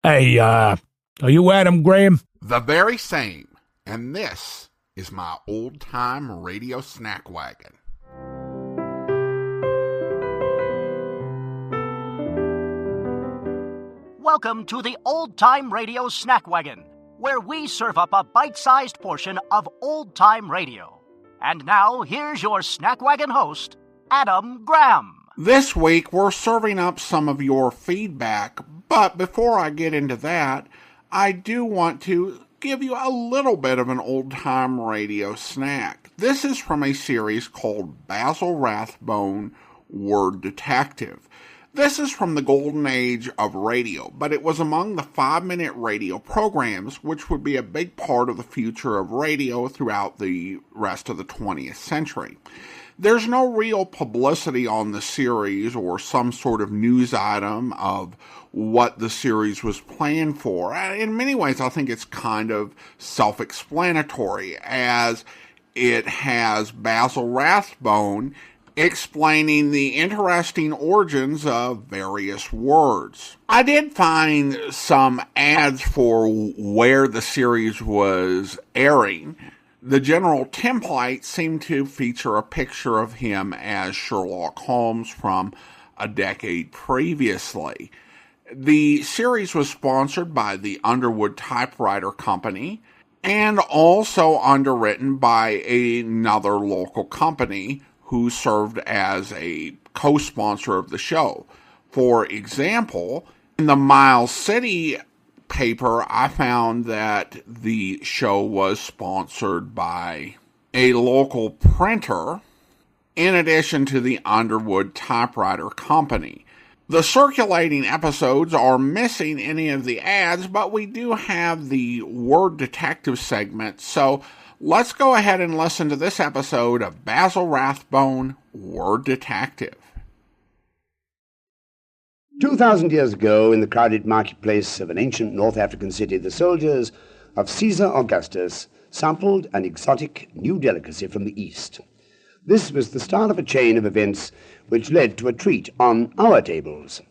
Hey, are you Adam Graham? The very same. And this is my old-time radio snack wagon. Welcome to the Old-Time Radio Snack Wagon, where we serve up a bite-sized portion of old-time radio. And now, here's your Snack Wagon host, Adam Graham. This week, we're serving up some of your feedback, but before I get into that, I do want to give you a little bit of an old-time radio snack. This is from a series called Basil Rathbone, Word Detective. This is from the golden age of radio, but it was among the 5-minute radio programs, which would be a big part of the future of radio throughout the rest of the 20th century. There's no real publicity on the series or some sort of news item of what the series was planned for. In many ways, I think it's kind of self-explanatory, as it has Basil Rathbone explaining the interesting origins of various words. I did find some ads for where the series was airing. The general template seemed to feature a picture of him as Sherlock Holmes from a decade previously. The series was sponsored by the Underwood Typewriter Company and also underwritten by another local company who served as a co-sponsor of the show. For example, in the Miles City paper, I found that the show was sponsored by a local printer, in addition to the Underwood Typewriter Company. The circulating episodes are missing any of the ads, but we do have the Word Detective segment, so let's go ahead and listen to this episode of Basil Rathbone, Word Detective. 2,000 years ago, in the crowded marketplace of an ancient North African city, the soldiers of Caesar Augustus sampled an exotic new delicacy from the East. This was the start of a chain of events which led to a treat on our tables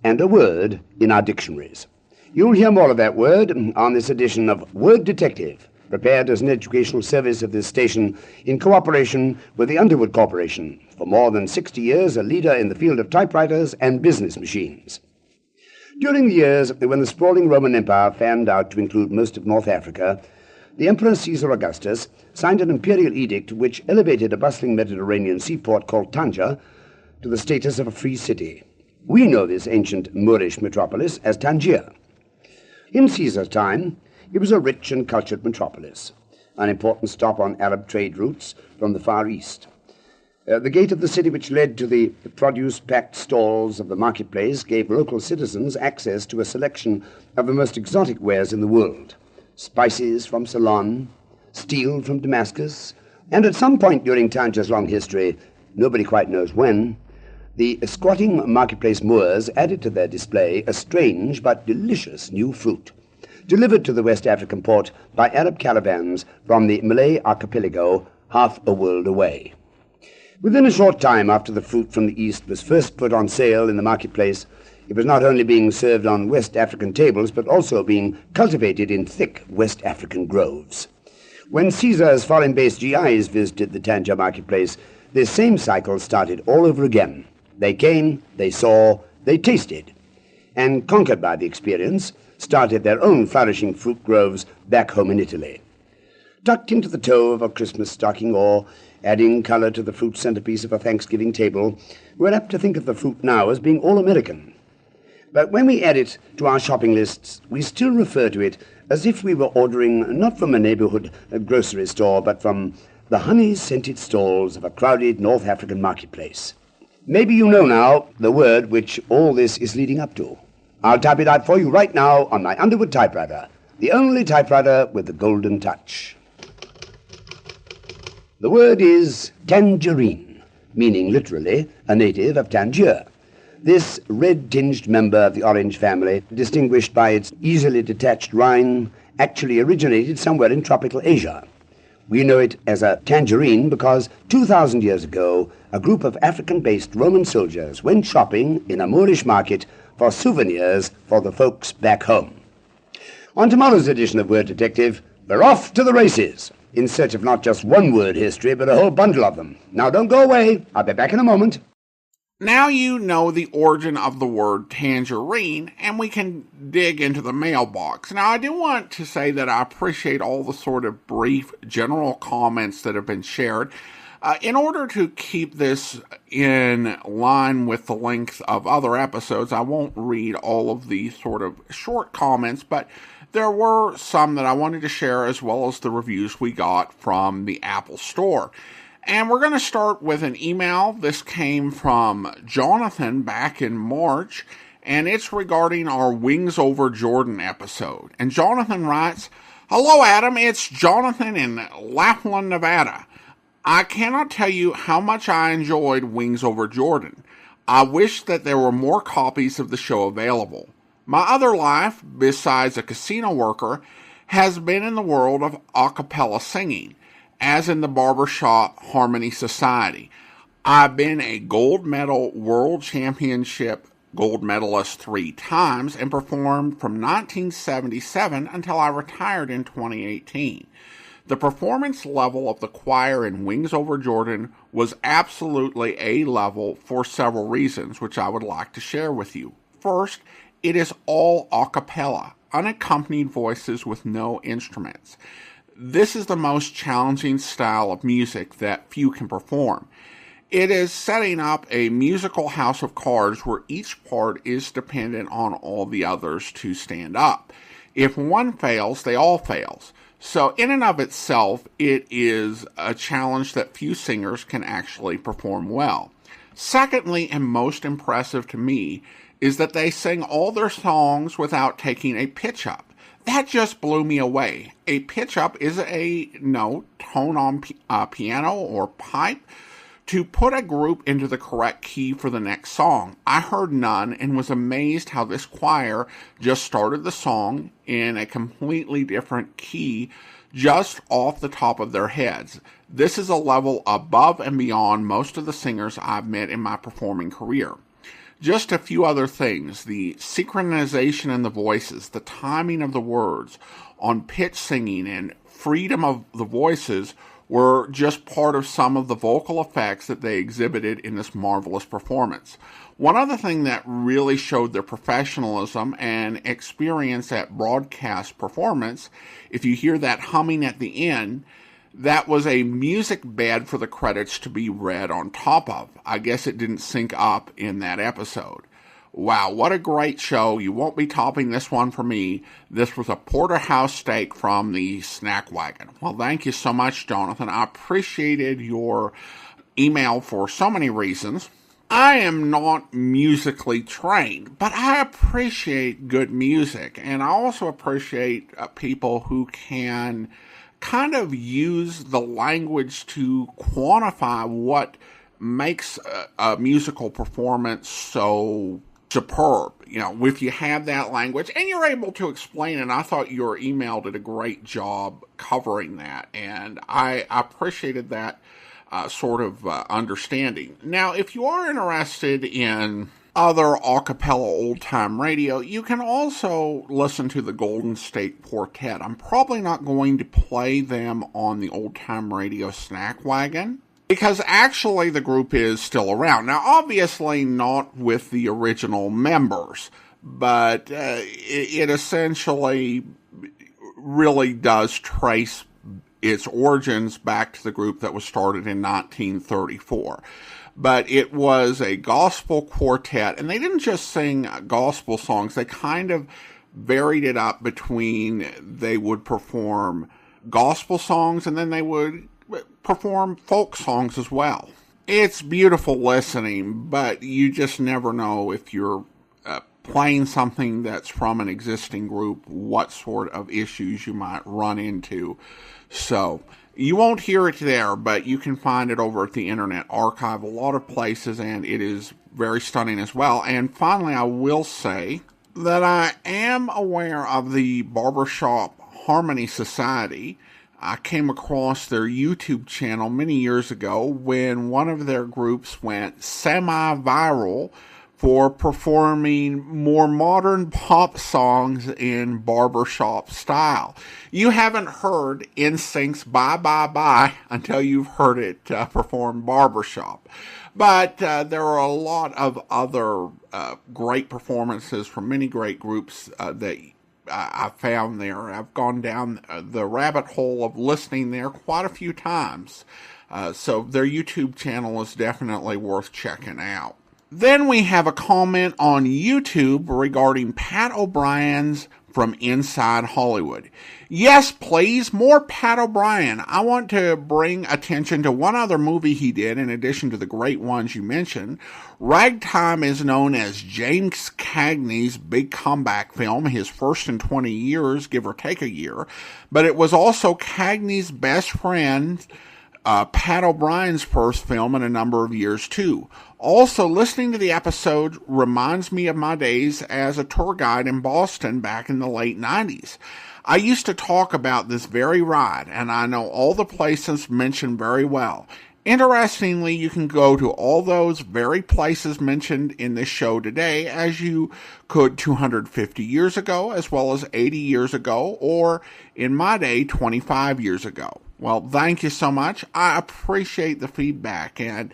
and a word in our dictionaries. You'll hear more of that word on this edition of Word Detective, prepared as an educational service of this station in cooperation with the Underwood Corporation, for more than 60 years a leader in the field of typewriters and business machines. During the years when the sprawling Roman Empire fanned out to include most of North Africa, the Emperor Caesar Augustus signed an imperial edict which elevated a bustling Mediterranean seaport called Tangier to the status of a free city. We know this ancient Moorish metropolis as Tangier. In Caesar's time, it was a rich and cultured metropolis, an important stop on Arab trade routes from the Far East. The gate of the city, which led to the produce-packed stalls of the marketplace, gave local citizens access to a selection of the most exotic wares in the world: spices from Ceylon, steel from Damascus, and at some point during Tangier's long history, nobody quite knows when, the squatting marketplace Moors added to their display a strange but delicious new fruit, delivered to the West African port by Arab caravans from the Malay archipelago half a world away. Within a short time after the fruit from the East was first put on sale in the marketplace, it was not only being served on West African tables, but also being cultivated in thick West African groves. When Caesar's foreign-based GIs visited the Tangier marketplace, this same cycle started all over again. They came, they saw, they tasted, and conquered by the experience, started their own flourishing fruit groves back home in Italy. Tucked into the toe of a Christmas stocking or adding color to the fruit centerpiece of a Thanksgiving table, we're apt to think of the fruit now as being all-American. But when we add it to our shopping lists, we still refer to it as if we were ordering not from a neighborhood grocery store, but from the honey-scented stalls of a crowded North African marketplace. Maybe you know now the word which all this is leading up to. I'll type it out for you right now on my Underwood typewriter, the only typewriter with the golden touch. The word is tangerine, meaning literally a native of Tangier. This red-tinged member of the orange family, distinguished by its easily detached rind, actually originated somewhere in tropical Asia. We know it as a tangerine because 2,000 years ago, a group of African-based Roman soldiers went shopping in a Moorish market for souvenirs for the folks back home. On tomorrow's edition of Word Detective, we're off to the races, in search of not just one word history, but a whole bundle of them. Now don't go away. I'll be back in a moment. Now you know the origin of the word tangerine, and we can dig into the mailbox. Now, I do want to say that I appreciate all the sort of brief general comments that have been shared. In order to keep this in line with the length of other episodes, I won't read all of the sort of short comments, but there were some that I wanted to share, as well as the reviews we got from the Apple Store. And we're going to start with an email. This came from Jonathan back in March, and it's regarding our Wings Over Jordan episode. And Jonathan writes, "Hello, Adam. It's Jonathan in Lapland, Nevada. I cannot tell you how much I enjoyed Wings Over Jordan. I wish that there were more copies of the show available. My other life, besides a casino worker, has been in the world of a cappella singing, as in the Barbershop Harmony Society. I've been a gold medal world championship gold medalist 3 times and performed from 1977 until I retired in 2018. The performance level of the choir in Wings Over Jordan was absolutely A-level for several reasons, which I would like to share with you. First, it is all a cappella, unaccompanied voices with no instruments. This is the most challenging style of music that few can perform. It is setting up a musical house of cards where each part is dependent on all the others to stand up. If one fails, they all fail. So in and of itself, it is a challenge that few singers can actually perform well. Secondly, and most impressive to me, is that they sing all their songs without taking a pitch up. That just blew me away. A pitch up is a note, tone on piano or pipe, to put a group into the correct key for the next song. I heard none and was amazed how this choir just started the song in a completely different key just off the top of their heads. This is a level above and beyond most of the singers I've met in my performing career. Just a few other things: the synchronization in the voices, the timing of the words, on pitch singing, and freedom of the voices were just part of some of the vocal effects that they exhibited in this marvelous performance. One other thing that really showed their professionalism and experience at broadcast performance, if you hear that humming at the end, that was a music bed for the credits to be read on top of. I guess it didn't sync up in that episode. Wow, what a great show. You won't be topping this one for me. This was a porterhouse steak from the Snack Wagon. Well, thank you so much, Jonathan. I appreciated your email for so many reasons. I am not musically trained, but I appreciate good music, and I also appreciate people who can kind of use the language to quantify what makes a musical performance so superb. You know, if you have that language and you're able to explain it. I thought your email did a great job covering that, and I appreciated that sort of understanding. Now, if you are interested in other a cappella old-time radio, you can also listen to the Golden State Quartet. I'm probably not going to play them on the old-time radio Snack Wagon, because actually the group is still around. Now, obviously not with the original members, but it essentially really does trace its origins back to the group that was started in 1934. But it was a gospel quartet, and they didn't just sing gospel songs. They kind of varied it up between, they would perform gospel songs, and then they would perform folk songs as well. It's beautiful listening, but you just never know if you're playing something that's from an existing group, what sort of issues you might run into. So you won't hear it there, but you can find it over at the Internet Archive, a lot of places, and it is very stunning as well. And finally, I will say that I am aware of the Barbershop Harmony Society. I came across their YouTube channel many years ago when one of their groups went semi-viral for performing more modern pop songs in barbershop style. You haven't heard NSYNC's Bye Bye Bye until you've heard it perform barbershop. But there are a lot of other great performances from many great groups that I found there. I've gone down the rabbit hole of listening there quite a few times. So their YouTube channel is definitely worth checking out. Then we have a comment on YouTube regarding Pat O'Brien's From Inside Hollywood. Yes, please, more Pat O'Brien. I want to bring attention to one other movie he did in addition to the great ones you mentioned. Ragtime is known as James Cagney's big comeback film, his first in 20 years, give or take a year. But it was also Cagney's best friend, Pat O'Brien's first film in a number of years too. Also, listening to the episode reminds me of my days as a tour guide in Boston back in the late 90s. I used to talk about this very ride, and I know all the places mentioned very well. Interestingly, you can go to all those very places mentioned in this show today as you could 250 years ago, as well as 80 years ago, or in my day, 25 years ago. Well, thank you so much. I appreciate the feedback, and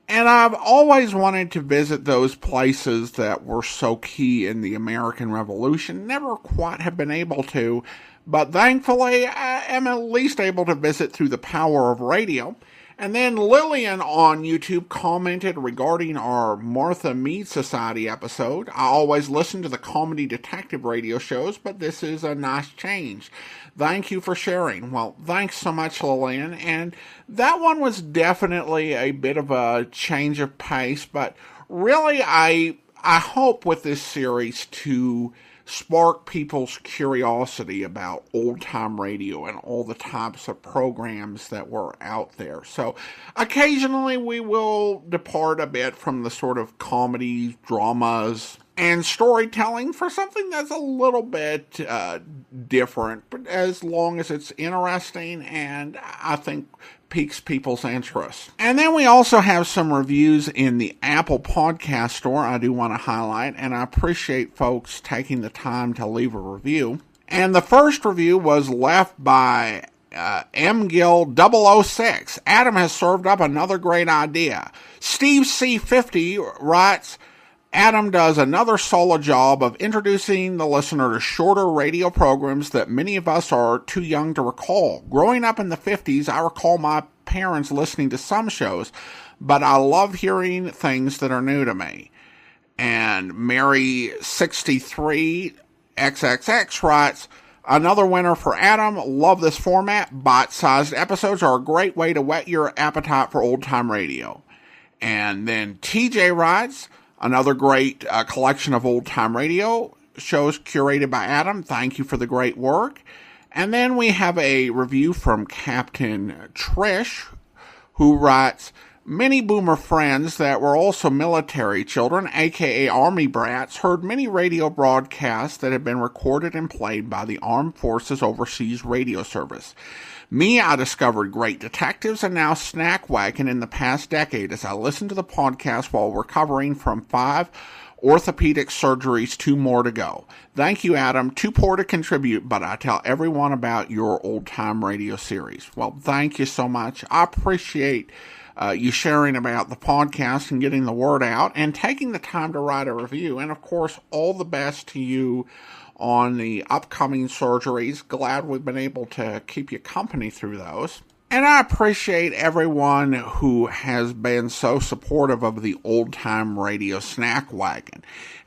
I've always wanted to visit those places that were so key in the American Revolution. Never quite have been able to, but thankfully I am at least able to visit through the power of radio. And then Lillian on YouTube commented regarding our Martha Mead Society episode. I always listen to the comedy detective radio shows, but this is a nice change. Thank you for sharing. Well, thanks so much, Lillian. And that one was definitely a bit of a change of pace, but really I hope with this series to spark people's curiosity about old-time radio and all the types of programs that were out there. So occasionally we will depart a bit from the sort of comedies, dramas, and storytelling for something that's a little bit different, but as long as it's interesting and I think piques people's interest. And then we also have some reviews in the Apple Podcast Store I do want to highlight, and I appreciate folks taking the time to leave a review. And the first review was left by MGill006. Adam has served up another great idea. Steve C50 writes, Adam does another solid job of introducing the listener to shorter radio programs that many of us are too young to recall. Growing up in the 50s, I recall my parents listening to some shows, but I love hearing things that are new to me. And Mary63XXX writes, another winner for Adam. Love this format. Bite-sized episodes are a great way to whet your appetite for old-time radio. And then TJ writes, another great collection of old-time radio shows curated by Adam. Thank you for the great work. And then we have a review from Captain Trish, who writes, many boomer friends that were also military children, aka Army brats, heard many radio broadcasts that had been recorded and played by the Armed Forces Overseas Radio Service. Me, I discovered Great Detectives and now Snack Wagon in the past decade as I listened to the podcast while recovering from 5 orthopedic surgeries, 2 more to go. Thank you, Adam. Too poor to contribute, but I tell everyone about your old-time radio series. Well, thank you so much. I appreciate you sharing about the podcast and getting the word out and taking the time to write a review. And, of course, all the best to you on the upcoming surgeries. Glad we've been able to keep you company through those. And I appreciate everyone who has been so supportive of the old-time radio snack wagon.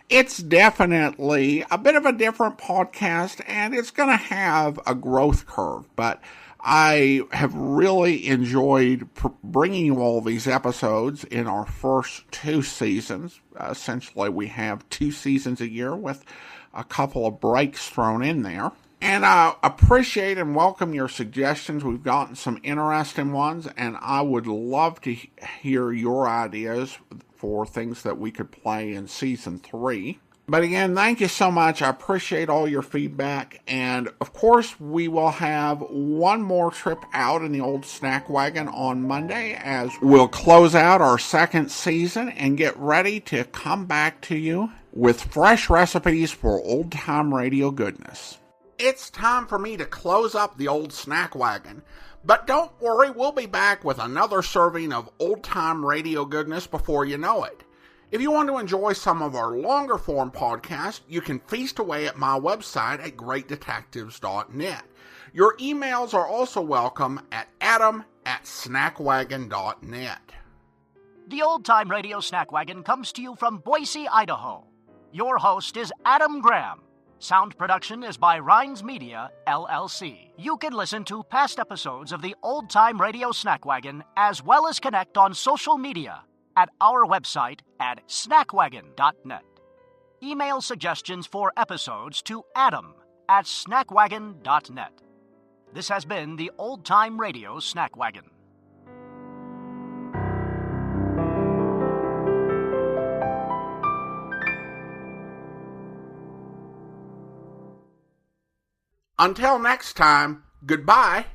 It's definitely a bit of a different podcast, and it's going to have a growth curve, but I have really enjoyed bringing you all these episodes in our first 2 seasons. Essentially, we have 2 seasons a year with a couple of breaks thrown in there. And I appreciate and welcome your suggestions. We've gotten some interesting ones, and I would love to hear your ideas for things that we could play in Season 3. But again, thank you so much. I appreciate all your feedback. And of course, we will have one more trip out in the old snack wagon on Monday as we'll close out our second season and get ready to come back to you with fresh recipes for old-time radio goodness. It's time for me to close up the old snack wagon. But don't worry, we'll be back with another serving of old-time radio goodness before you know it. If you want to enjoy some of our longer form podcasts, you can feast away at my website at greatdetectives.net. Your emails are also welcome at adam@snackwagon.net. The Old Time Radio Snack Wagon comes to you from Boise, Idaho. Your host is Adam Graham. Sound production is by Rhines Media, LLC. You can listen to past episodes of the Old Time Radio Snack Wagon as well as connect on social media at our website at snackwagon.net. Email suggestions for episodes to adam@snackwagon.net. This has been the Old Time Radio Snack Wagon. Until next time, goodbye.